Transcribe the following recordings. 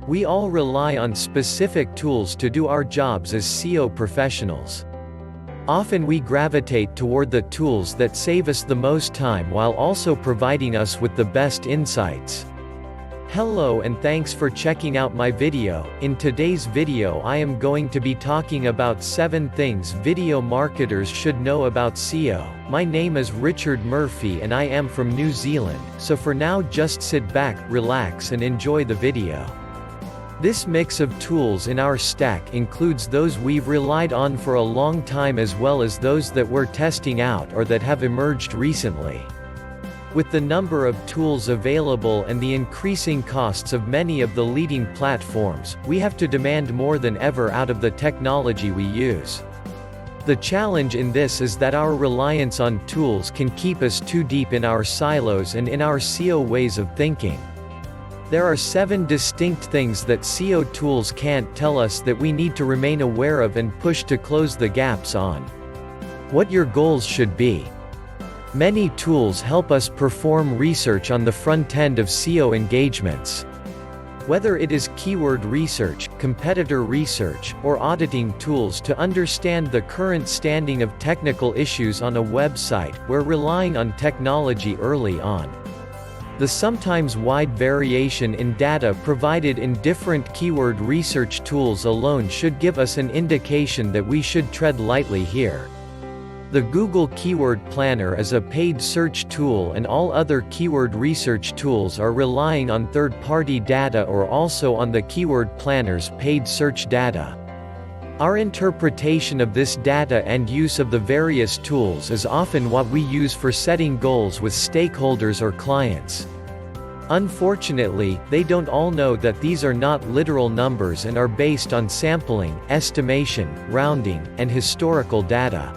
We all rely on specific tools to do our jobs as SEO professionals. Often we gravitate toward the tools that save us the most time while also providing us with the best insights. Hello and thanks for checking out my video. In today's video I am going to be talking about 7 things video marketers should know about SEO. My name is Richard Murphy and I am from New Zealand, so for now just sit back, relax and enjoy the video. This mix of tools in our stack includes those we've relied on for a long time as well as those that we're testing out or that have emerged recently. With the number of tools available and the increasing costs of many of the leading platforms, we have to demand more than ever out of the technology we use. The challenge in this is that our reliance on tools can keep us too deep in our silos and in our SEO ways of thinking. There are 7 distinct things that SEO tools can't tell us that we need to remain aware of and push to close the gaps on. What your goals should be. Many tools help us perform research on the front end of SEO engagements. Whether it is keyword research, competitor research, or auditing tools to understand the current standing of technical issues on a website, we're relying on technology early on. The sometimes wide variation in data provided in different keyword research tools alone should give us an indication that we should tread lightly here. The Google Keyword Planner is a paid search tool and all other keyword research tools are relying on third-party data or also on the Keyword Planner's paid search data. Our interpretation of this data and use of the various tools is often what we use for setting goals with stakeholders or clients. Unfortunately, they don't all know that these are not literal numbers and are based on sampling, estimation, rounding, and historical data.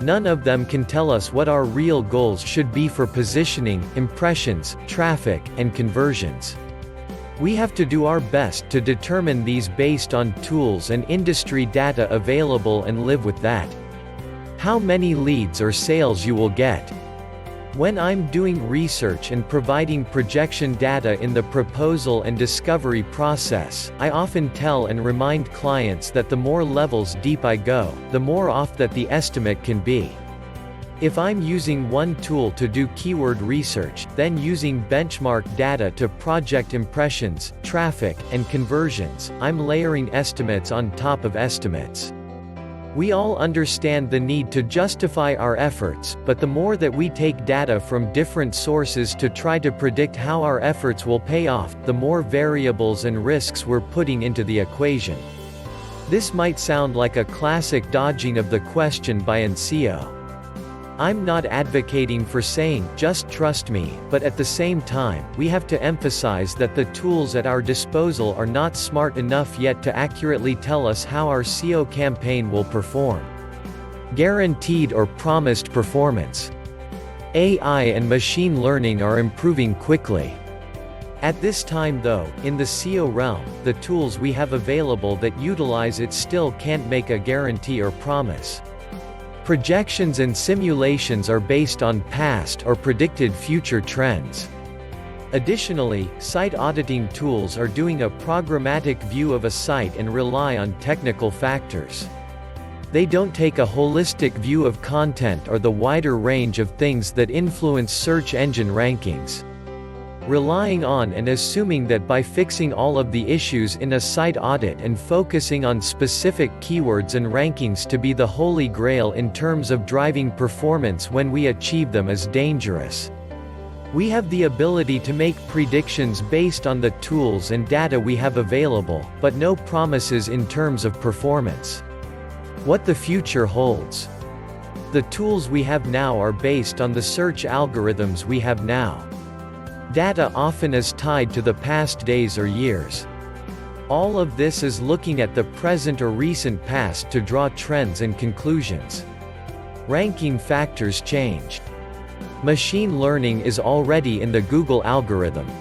None of them can tell us what our real goals should be for positioning, impressions, traffic, and conversions. We have to do our best to determine these based on tools and industry data available and live with that. How many leads or sales you will get. When I'm doing research and providing projection data in the proposal and discovery process, I often tell and remind clients that the more levels deep I go, the more off that the estimate can be. If I'm using one tool to do keyword research, then using benchmark data to project impressions, traffic, and conversions, I'm layering estimates on top of estimates. We all understand the need to justify our efforts, but the more that we take data from different sources to try to predict how our efforts will pay off, the more variables and risks we're putting into the equation. This might sound like a classic dodging of the question by an SEO. I'm not advocating for saying, just trust me, but at the same time, we have to emphasize that the tools at our disposal are not smart enough yet to accurately tell us how our SEO campaign will perform. Guaranteed or promised performance. AI and machine learning are improving quickly. At this time though, in the SEO realm, the tools we have available that utilize it still can't make a guarantee or promise. Projections and simulations are based on past or predicted future trends. Additionally, site auditing tools are doing a programmatic view of a site and rely on technical factors. They don't take a holistic view of content or the wider range of things that influence search engine rankings. Relying on and assuming that by fixing all of the issues in a site audit and focusing on specific keywords and rankings to be the holy grail in terms of driving performance when we achieve them is dangerous. We have the ability to make predictions based on the tools and data we have available, but no promises in terms of performance. What the future holds. The tools we have now are based on the search algorithms we have now. Data often is tied to the past days or years. All of this is looking at the present or recent past to draw trends and conclusions. Ranking factors change. Machine learning is already in the Google algorithm.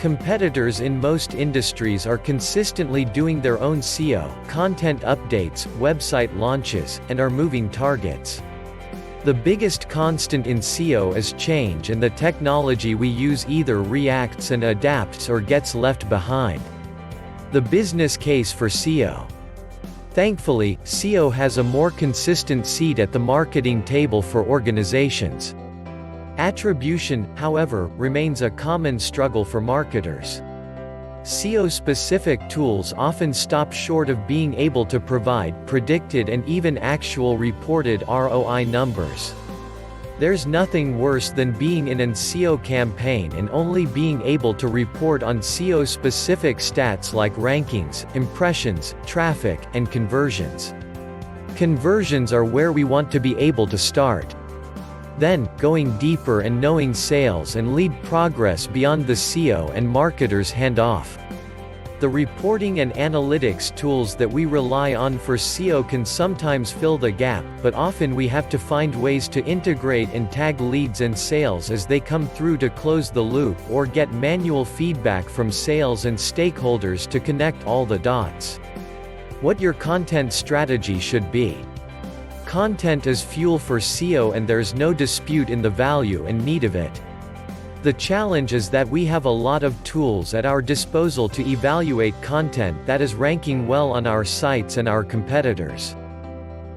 Competitors in most industries are consistently doing their own SEO, content updates, website launches, and are moving targets. The biggest constant in SEO is change, and the technology we use either reacts and adapts or gets left behind. The business case for SEO. Thankfully, SEO has a more consistent seat at the marketing table for organizations. Attribution, however, remains a common struggle for marketers. SEO-specific tools often stop short of being able to provide predicted and even actual reported ROI numbers. There's nothing worse than being in an SEO campaign and only being able to report on SEO-specific stats like rankings, impressions, traffic, and conversions. Conversions are where we want to be able to start. Then, going deeper and knowing sales and lead progress beyond the SEO and marketers hand off. The reporting and analytics tools that we rely on for SEO can sometimes fill the gap, but often we have to find ways to integrate and tag leads and sales as they come through to close the loop, or get manual feedback from sales and stakeholders to connect all the dots. What your content strategy should be. Content is fuel for SEO, and there's no dispute in the value and need of it. The challenge is that we have a lot of tools at our disposal to evaluate content that is ranking well on our sites and our competitors.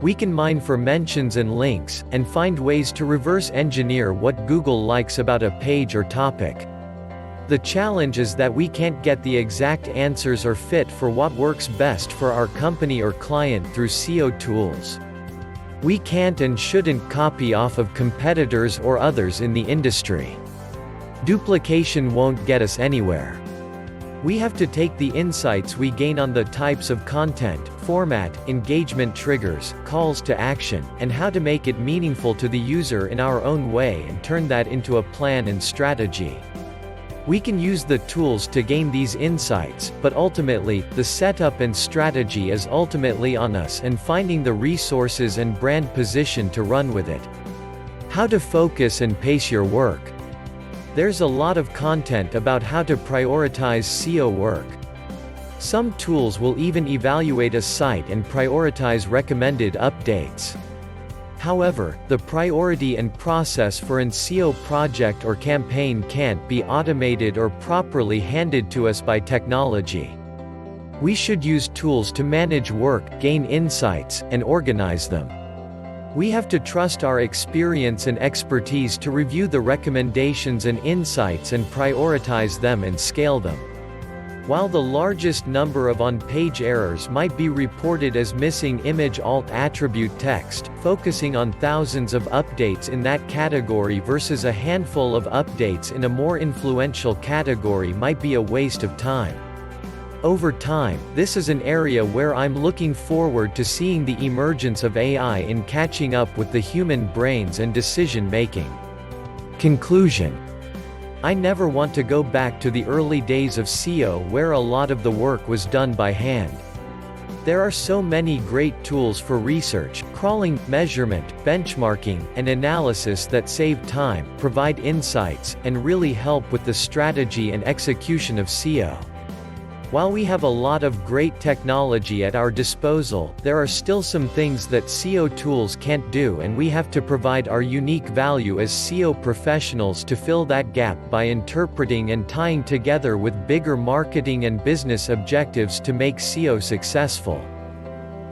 We can mine for mentions and links, and find ways to reverse engineer what Google likes about a page or topic. The challenge is that we can't get the exact answers or fit for what works best for our company or client through SEO tools. We can't and shouldn't copy off of competitors or others in the industry. Duplication won't get us anywhere. We have to take the insights we gain on the types of content, format, engagement triggers, calls to action, and how to make it meaningful to the user in our own way and turn that into a plan and strategy. We can use the tools to gain these insights, but ultimately, the setup and strategy is ultimately on us and finding the resources and brand position to run with it. How to focus and pace your work. There's a lot of content about how to prioritize SEO work. Some tools will even evaluate a site and prioritize recommended updates. However, the priority and process for an SEO project or campaign can't be automated or properly handed to us by technology. We should use tools to manage work, gain insights, and organize them. We have to trust our experience and expertise to review the recommendations and insights and prioritize them and scale them. While the largest number of on-page errors might be reported as missing image alt attribute text, focusing on thousands of updates in that category versus a handful of updates in a more influential category might be a waste of time. Over time, this is an area where I'm looking forward to seeing the emergence of AI in catching up with the human brains and decision-making. Conclusion. I never want to go back to the early days of SEO where a lot of the work was done by hand. There are so many great tools for research, crawling, measurement, benchmarking, and analysis that save time, provide insights, and really help with the strategy and execution of SEO. While we have a lot of great technology at our disposal, there are still some things that SEO tools can't do, and we have to provide our unique value as SEO professionals to fill that gap by interpreting and tying together with bigger marketing and business objectives to make SEO successful.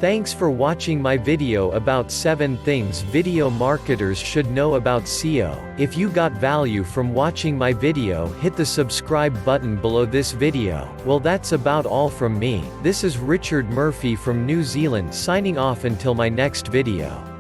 Thanks for watching my video about 7 things video marketers should know about SEO. If you got value from watching my video, hit the subscribe button below this video. Well, that's about all from me. This is Richard Murphy from New Zealand signing off until my next video.